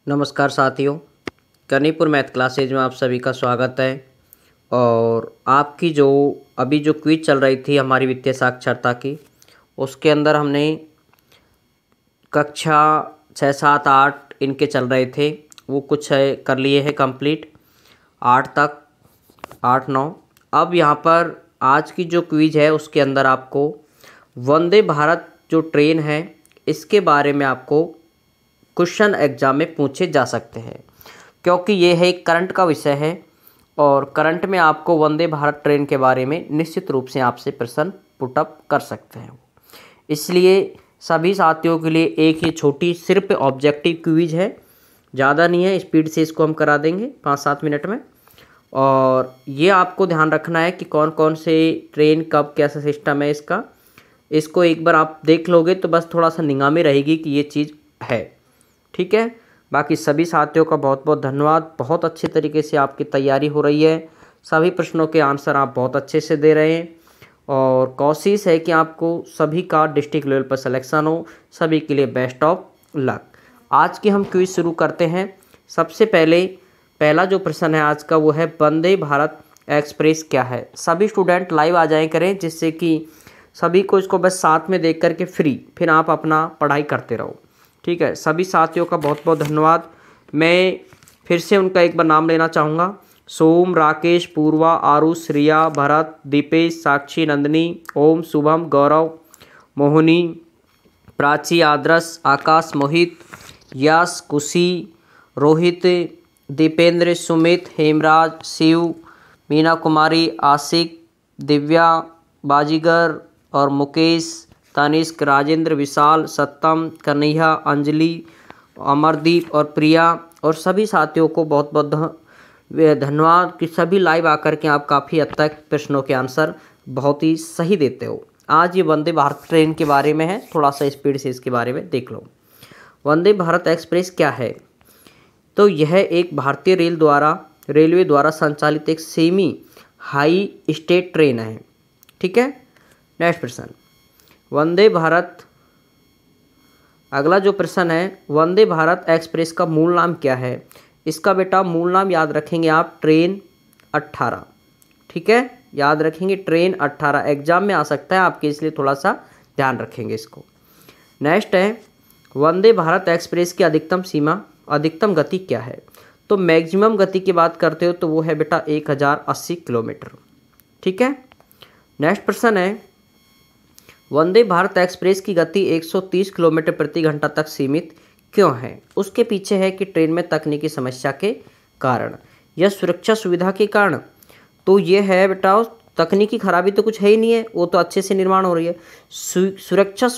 नमस्कार साथियों, कनीपुर math classes में आप सभी का स्वागत है। और आपकी जो अभी जो क्विज चल रही थी हमारी वित्तीय साक्षरता की, उसके अंदर हमने कक्षा 6, 7, 8 इनके चल रहे थे, वो कुछ है कर लिए हैं कंप्लीट 8 तक, 8, 9। अब यहाँ पर आज की जो क्विज है उसके अंदर आपको वंदे भारत जो ट्रेन है इसके बारे में आपको क्वेश्चन एग्जाम में पूछे जा सकते हैं, क्योंकि ये है एक करंट का विषय है और करंट में आपको वंदे भारत ट्रेन के बारे में निश्चित रूप से आपसे प्रश्न पुटअप कर सकते हैं। इसलिए सभी साथियों के लिए एक ही छोटी सिर्फ ऑब्जेक्टिव क्विज है, ज़्यादा नहीं है, स्पीड से इसको हम करा देंगे 5-7 मिनट में। और ये आपको ध्यान रखना है कि कौन कौन से ट्रेन कब कैसा सिस्टम है इसको एक बार आप देख लोगे तो बस थोड़ा सा निगाह में रहेगी कि ये चीज़ है। ठीक है, बाकी सभी साथियों का बहुत बहुत धन्यवाद। बहुत अच्छे तरीके से आपकी तैयारी हो रही है, सभी प्रश्नों के आंसर आप बहुत अच्छे से दे रहे हैं और कोशिश है कि आपको सभी का डिस्ट्रिक्ट लेवल पर सिलेक्शन हो। सभी के लिए बेस्ट ऑफ लक। आज की हम क्विज शुरू करते हैं। सबसे पहला जो प्रश्न है आज का वो है वंदे भारत एक्सप्रेस क्या है। सभी स्टूडेंट लाइव आ जाएँ करें, जिससे कि सभी को इसको बस साथ में देख करके फिर आप अपना पढ़ाई करते रहो। ठीक है, सभी साथियों का बहुत बहुत धन्यवाद। मैं फिर से उनका एक बार नाम लेना चाहूँगा। सोम, राकेश, पूर्वा, आरुष, रिया, भरत, दीपेश, साक्षी, नंदिनी, ओम, शुभम, गौरव, मोहिनी, प्राची, आदर्श, आकाश, मोहित, यश, खुशी, रोहित, दीपेंद्र, सुमित, हेमराज, शिव, मीना कुमारी, आशिक, दिव्या, बाजीगर और मुकेश, तनिष्क, राजेंद्र, विशाल, सत्यम, कन्हैया, अंजलि, अमरदीप और प्रिया और सभी साथियों को बहुत बहुत धन्यवाद कि सभी लाइव आकर के आप काफ़ी हद तक प्रश्नों के आंसर बहुत ही सही देते हो। आज ये वंदे भारत ट्रेन के बारे में है, थोड़ा सा स्पीड से इसके बारे में देख लो। वंदे भारत एक्सप्रेस क्या है? तो यह एक भारतीय रेलवे द्वारा संचालित एक सेमी हाई स्टेट ट्रेन है। ठीक है, नेक्स्ट प्रश्न, वंदे भारत, अगला जो प्रश्न है, वंदे भारत एक्सप्रेस का मूल नाम क्या है? इसका बेटा मूल नाम याद रखेंगे आप, ट्रेन 18। ठीक है, याद रखेंगे ट्रेन 18, एग्जाम में आ सकता है आपके, इसलिए थोड़ा सा ध्यान रखेंगे इसको। नेक्स्ट है, वंदे भारत एक्सप्रेस की अधिकतम गति क्या है? तो मैक्सिमम गति की बात करते हो तो वो है बेटा 1080 किलोमीटर। ठीक है, नेक्स्ट प्रश्न है, वंदे भारत एक्सप्रेस की गति 130 किलोमीटर प्रति घंटा तक सीमित क्यों है? उसके पीछे है कि ट्रेन में तकनीकी समस्या के कारण या सुरक्षा सुविधा के कारण। तो ये है बेटा, तकनीकी खराबी तो कुछ है ही नहीं है, वो तो अच्छे से निर्माण हो रही है। सुरक्षा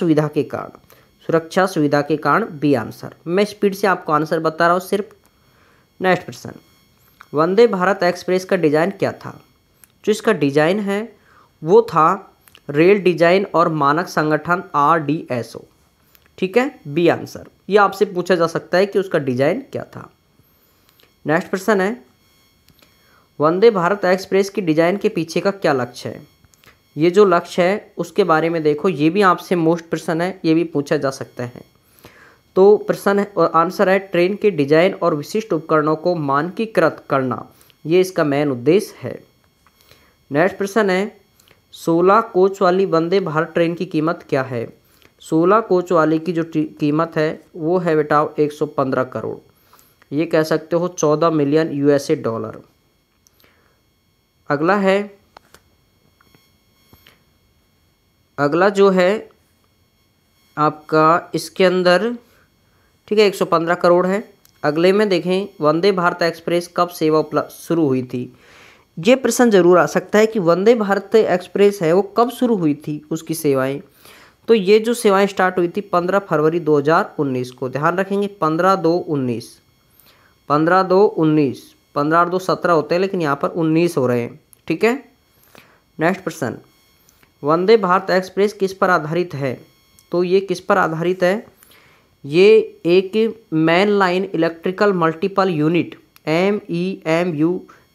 सुविधा के कारण बी आंसर। मैं स्पीड से आपको आंसर बता रहा हूँ सिर्फ। नेक्स्ट प्रश्न, वंदे भारत एक्सप्रेस का डिज़ाइन क्या था? जो इसका डिज़ाइन है वो था रेल डिजाइन और मानक संगठन RDSO। ठीक है, बी आंसर। ये आपसे पूछा जा सकता है कि उसका डिजाइन क्या था। नेक्स्ट प्रश्न है, वंदे भारत एक्सप्रेस की डिजाइन के पीछे का क्या लक्ष्य है? ये जो लक्ष्य है उसके बारे में देखो, ये भी आपसे मोस्ट प्रश्न है, ये भी पूछा जा सकता है। तो प्रश्न है और आंसर है ट्रेन के डिजाइन और विशिष्ट उपकरणों को मानकीकृत करना, ये इसका मेन उद्देश्य है। नेक्स्ट प्रश्न है, 16 कोच वाली वंदे भारत ट्रेन की कीमत क्या है? 16 कोच वाली की जो कीमत है वो है बेटा 115 करोड़, ये कह सकते हो 14 मिलियन USA डॉलर। अगला जो है आपका इसके अंदर, ठीक है, 115 करोड़ है। अगले में देखें, वंदे भारत एक्सप्रेस कब सेवा उपलब्ध शुरू हुई थी? ये प्रश्न जरूर आ सकता है कि वंदे भारत एक्सप्रेस है वो कब शुरू हुई थी उसकी सेवाएं। तो ये जो सेवाएं स्टार्ट हुई थी 15 फरवरी 2019 को। ध्यान रखेंगे 15/2/19, 15/2/19, 15 और 2 17 होते हैं, लेकिन यहाँ पर 19 हो रहे हैं। ठीक है, नेक्स्ट प्रश्न, वंदे भारत एक्सप्रेस किस पर आधारित है? तो ये किस पर आधारित है? ये एक main line electrical multiple unit MEMU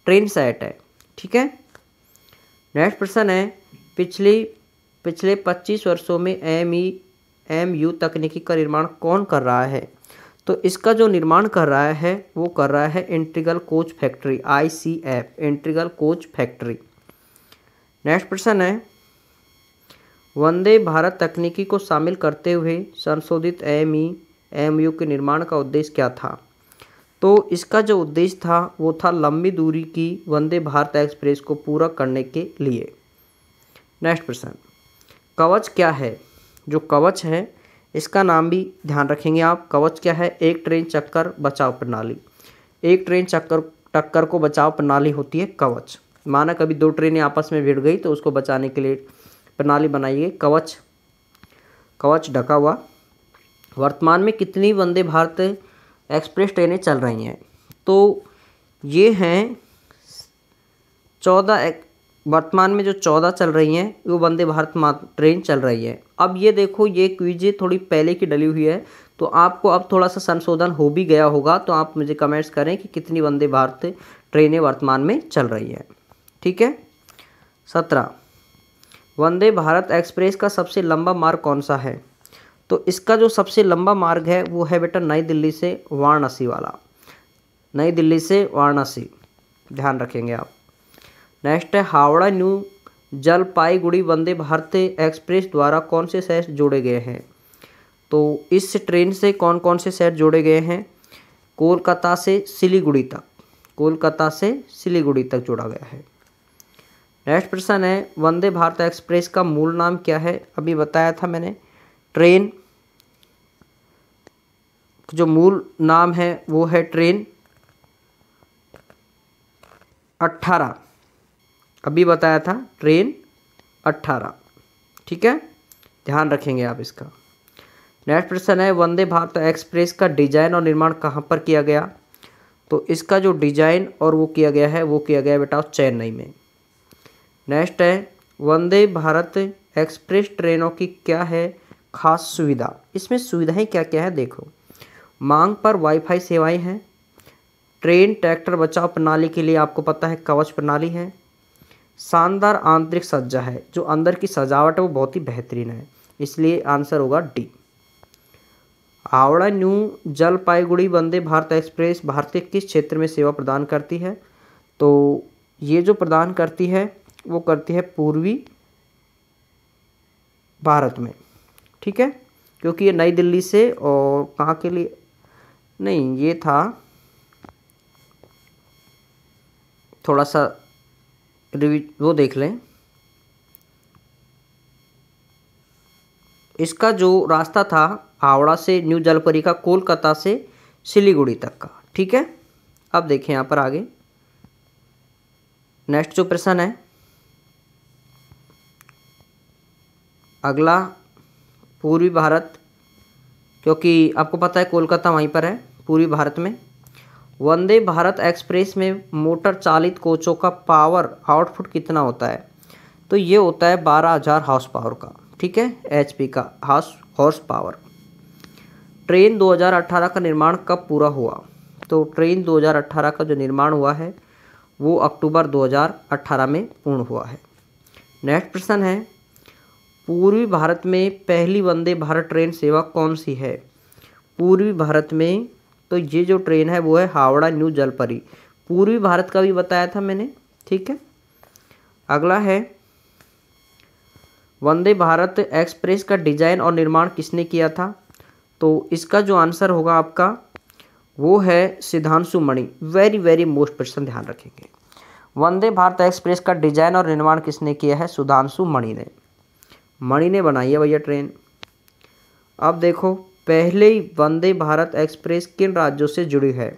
train set है। ठीक है, नेक्स्ट प्रश्न है, पिछले 25 वर्षों में MEMU तकनीकी का निर्माण कौन कर रहा है? तो इसका जो निर्माण कर रहा है वो कर रहा है integral coach factory, ICF, integral coach factory. Next प्रश्न है, वंदे भारत तकनीकी को शामिल करते हुए संशोधित AMU के निर्माण का उद्देश्य क्या था? तो इसका जो उद्देश्य था वो था लंबी दूरी की वंदे भारत एक्सप्रेस को पूरा करने के लिए। नेक्स्ट प्रश्न, कवच क्या है? जो कवच है इसका नाम भी ध्यान रखेंगे आप। कवच क्या है? एक ट्रेन चक्कर बचाव प्रणाली। एक ट्रेन टक्कर को बचाव प्रणाली होती है कवच। माना कभी दो ट्रेनें आपस में भिड़ गई तो उसको बचाने के लिए प्रणाली बनाई गई कवच। कवच ढका हुआ। वर्तमान में कितनी वंदे भारत एक्सप्रेस ट्रेनें चल रही हैं? तो ये हैं 14। वर्तमान में जो 14 चल रही हैं वो वंदे भारत ट्रेन चल रही है। अब ये देखो, ये क्विज थोड़ी पहले की डली हुई है तो आपको अब थोड़ा सा संशोधन हो भी गया होगा। तो आप मुझे कमेंट्स करें कि कितनी वंदे भारत ट्रेनें वर्तमान में चल रही है। ठीक है। 17, वंदे भारत एक्सप्रेस का सबसे लंबा मार्ग कौन सा है? तो इसका जो सबसे लंबा मार्ग है वो है बेटा नई दिल्ली से वाराणसी वाला। नई दिल्ली से वाराणसी, ध्यान रखेंगे आप। नेक्स्ट है, हावड़ा न्यू जलपाईगुड़ी वंदे भारत एक्सप्रेस द्वारा कौन से शहर जोड़े गए हैं? तो इस ट्रेन से कौन कौन से शहर जोड़े गए हैं? कोलकाता से सिलीगुड़ी तक, कोलकाता से सिलीगुड़ी तक जोड़ा गया है। नेक्स्ट प्रश्न है, वंदे भारत एक्सप्रेस का मूल नाम क्या है? अभी बताया था मैंने। ट्रेन जो मूल नाम है वो है ट्रेन 18। अभी बताया था ट्रेन 18। ठीक है, ध्यान रखेंगे आप इसका। नेक्स्ट प्रश्न है, वंदे भारत एक्सप्रेस का डिजाइन और निर्माण कहाँ पर किया गया? तो इसका जो डिजाइन और वो किया गया है वो किया गया है बेटा चेन्नई में। नेक्स्ट है, वंदे भारत एक्सप्रेस ट्रेनों की क्या है खास सुविधा? इसमें सुविधाएं क्या क्या है देखो। मांग पर वाईफाई सेवाएं हैं। ट्रेन ट्रैक्टर बचाव प्रणाली के लिए आपको पता है कवच प्रणाली है। शानदार आंतरिक सज्जा है, जो अंदर की सजावट है वो बहुत ही बेहतरीन है, इसलिए आंसर होगा D. Howrah new Jalpaiguri Vande Bharat express भारतीय किस क्षेत्र में सेवा प्रदान करती है? तो ये जो प्रदान करती है वो करती है पूर्वी भारत में। ठीक है, क्योंकि ये नई दिल्ली से और कहाँ के लिए नहीं, ये था थोड़ा सा वो देख लें। इसका जो रास्ता था हावड़ा से न्यू जलपरी का कोलकाता से सिलीगुड़ी तक का। ठीक है, अब देखें यहाँ पर आगे। नेक्स्ट जो प्रश्न है अगला, पूर्वी भारत, क्योंकि आपको पता है कोलकाता वहीं पर है पूर्वी भारत में। वंदे भारत एक्सप्रेस में मोटर चालित कोचों का पावर आउटपुट कितना होता है? तो ये होता है 12,000 हॉर्स पावर का। ठीक है, HP का हॉर्स पावर। ट्रेन 2018 का निर्माण कब पूरा हुआ? तो ट्रेन 2018 का जो निर्माण हुआ है वो अक्टूबर 2018 में पूर्ण हुआ है। नेक्स्ट प्रश्न है, पूर्वी भारत में पहली वंदे भारत ट्रेन सेवा कौन सी है? पूर्वी भारत में तो ये जो ट्रेन है वो है हावड़ा न्यू जलपरी। पूर्वी भारत का भी बताया था मैंने। ठीक है, अगला है, वंदे भारत एक्सप्रेस का डिजाइन और निर्माण किसने किया था? तो इसका जो आंसर होगा आपका वो है सिद्धांशु मणि। वेरी वेरी मोस्ट प्रश्न ध्यान रखेंगे। वंदे भारत एक्सप्रेस का डिजाइन और निर्माण किसने किया है? सुधांशु मणि ने। मणि ने बनाई है भैया ट्रेन। अब देखो, पहले ही वंदे भारत एक्सप्रेस किन राज्यों से जुड़ी है?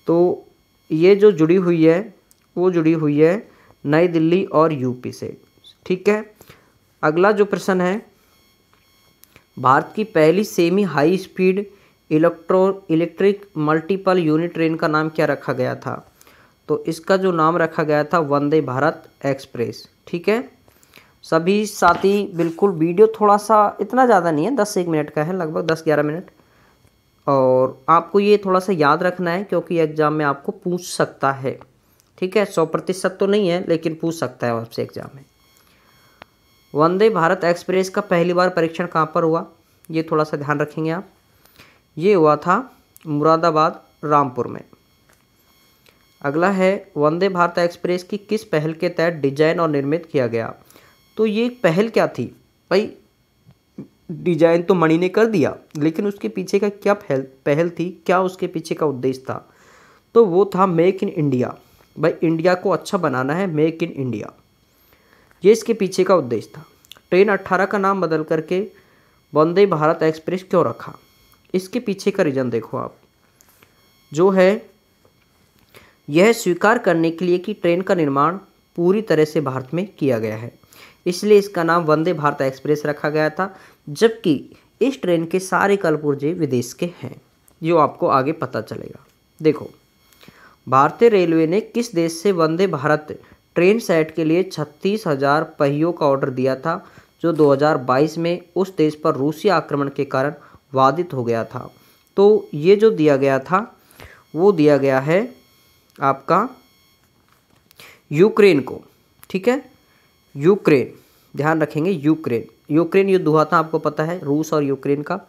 तो ये जो जुड़ी हुई है वो जुड़ी हुई है नई दिल्ली और यूपी से। ठीक है, अगला जो प्रश्न है, भारत की पहली semi high speed electric multiple unit train का नाम क्या रखा गया था? तो इसका जो नाम रखा गया था वंदे भारत एक्सप्रेस। ठीक है, सभी साथी बिल्कुल वीडियो थोड़ा सा इतना ज़्यादा नहीं है, 10 से 1 मिनट का है, लगभग 10-11 मिनट। और आपको ये थोड़ा सा याद रखना है क्योंकि एग्ज़ाम में आपको पूछ सकता है। ठीक है, 100% तो नहीं है लेकिन पूछ सकता है आपसे एग्ज़ाम में। वंदे भारत एक्सप्रेस का पहली बार परीक्षण कहाँ पर हुआ? ये थोड़ा सा ध्यान रखेंगे आप। ये हुआ था मुरादाबाद, रामपुर में। अगला है वंदे भारत एक्सप्रेस की किस पहल के तहत डिजाइन और निर्मित किया गया। तो ये पहल क्या थी भाई, डिजाइन तो मणि ने कर दिया, लेकिन उसके पीछे का क्या पहल थी, क्या उसके पीछे का उद्देश्य था। तो वो था मेक इन इंडिया। भाई इंडिया को अच्छा बनाना है, मेक इन इंडिया, ये इसके पीछे का उद्देश्य था। ट्रेन 18 का नाम बदल करके वंदे भारत एक्सप्रेस क्यों रखा, इसके पीछे का रीज़न देखो आप, जो है यह स्वीकार करने के लिए कि ट्रेन का निर्माण पूरी तरह से भारत में किया गया है, इसलिए इसका नाम वंदे भारत एक्सप्रेस रखा गया था। जबकि इस ट्रेन के सारे कलपुर्जे विदेश के हैं, जो आपको आगे पता चलेगा। देखो, भारतीय रेलवे ने किस देश से वंदे भारत ट्रेन सेट के लिए 36,000 पहियों का ऑर्डर दिया था, जो 2022 में उस देश पर रूसी आक्रमण के कारण बाधित हो गया था। तो ये जो दिया गया था वो दिया गया है आपका यूक्रेन को, ठीक है, यूक्रेन, ध्यान रखेंगे यूक्रेन युद्ध हुआ था, आपको पता है, रूस और यूक्रेन का,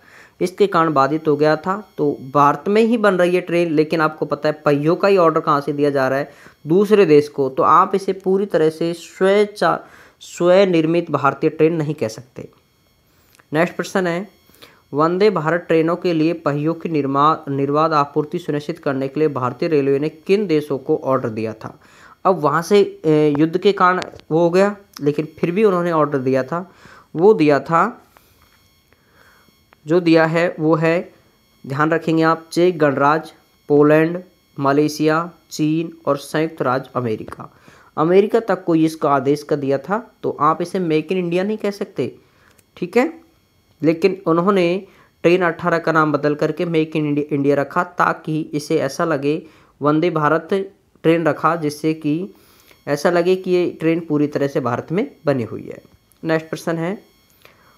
इसके कारण बाधित हो गया था। तो भारत में ही बन रही है ट्रेन, लेकिन आपको पता है पहियों का ही ऑर्डर कहाँ से दिया जा रहा है, दूसरे देश को। तो आप इसे पूरी तरह से स्वनिर्मित भारतीय ट्रेन नहीं कह सकते। नेक्स्ट प्रश्न है, वंदे भारत ट्रेनों के लिए पहियों की निर्बाध आपूर्ति सुनिश्चित करने के लिए भारतीय रेलवे ने किन देशों को ऑर्डर दिया था। अब वहाँ से युद्ध के कारण वो हो गया, लेकिन फिर भी उन्होंने ऑर्डर दिया था, वो दिया था, जो दिया है वो है, ध्यान रखेंगे आप, चेक गणराज्य, पोलैंड, मलेशिया, चीन और संयुक्त राज्य अमेरिका। अमेरिका तक को इसका आदेश का दिया था। तो आप इसे मेक इन इंडिया नहीं कह सकते, ठीक है, लेकिन उन्होंने ट्रेन 18 का नाम बदल करके मेक इन इंडिया रखा, ताकि इसे ऐसा लगे, वंदे भारत ट्रेन रखा, जिससे कि ऐसा लगे कि ये ट्रेन पूरी तरह से भारत में बनी हुई है। नेक्स्ट प्रश्न है,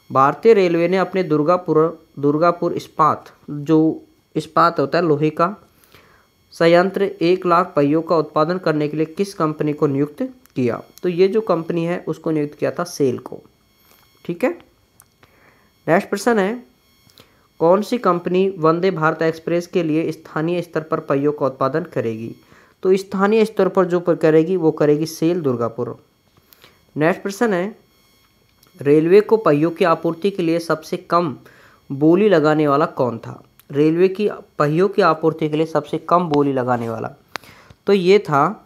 भारतीय रेलवे ने अपने दुर्गापुर इस्पात, जो इस्पात होता है लोहे का संयंत्र, 1 लाख पहियों का उत्पादन करने के लिए किस कंपनी को नियुक्त किया। तो ये जो कंपनी है उसको नियुक्त किया था सेल को, ठीक है। नेक्स्ट प्रश्न है, कौन सी कंपनी वंदे भारत एक्सप्रेस के लिए स्थानीय स्तर पर पहियों का उत्पादन करेगी। तो स्थानीय स्तर पर जो करेगी वो करेगी सेल दुर्गापुर। नेक्स्ट प्रश्न है, रेलवे को पहियों की आपूर्ति के लिए सबसे कम बोली लगाने वाला कौन था। रेलवे की पहियों की आपूर्ति के लिए सबसे कम बोली लगाने वाला, तो ये था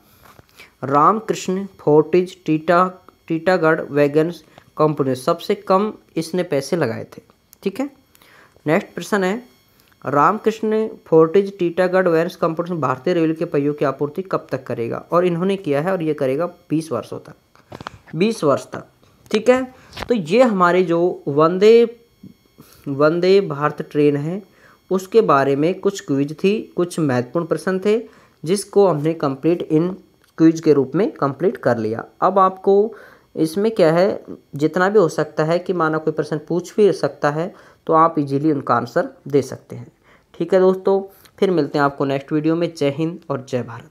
Ramkrishna forgings Titagarh wagons company, सबसे कम इसने पैसे लगाए थे, ठीक है। नेक्स्ट प्रश्न है, Ramkrishna forgings Titagarh wagons company भारतीय रेलवे के पहियों की आपूर्ति कब तक करेगा। और इन्होंने किया है, और ये करेगा 20 वर्षों तक, 20 वर्ष तक, ठीक है। तो ये हमारे जो वंदे भारत ट्रेन है उसके बारे में कुछ क्विज थी, कुछ महत्वपूर्ण प्रश्न थे, जिसको हमने कंप्लीट इन क्विज के रूप में कंप्लीट कर लिया। अब आपको इसमें क्या है, जितना भी हो सकता है कि माना कोई प्रश्न पूछ भी सकता है, तो आप इजीली उनका आंसर दे सकते हैं, ठीक है दोस्तों। फिर मिलते हैं आपको नेक्स्ट वीडियो में। जय हिंद और जय भारत।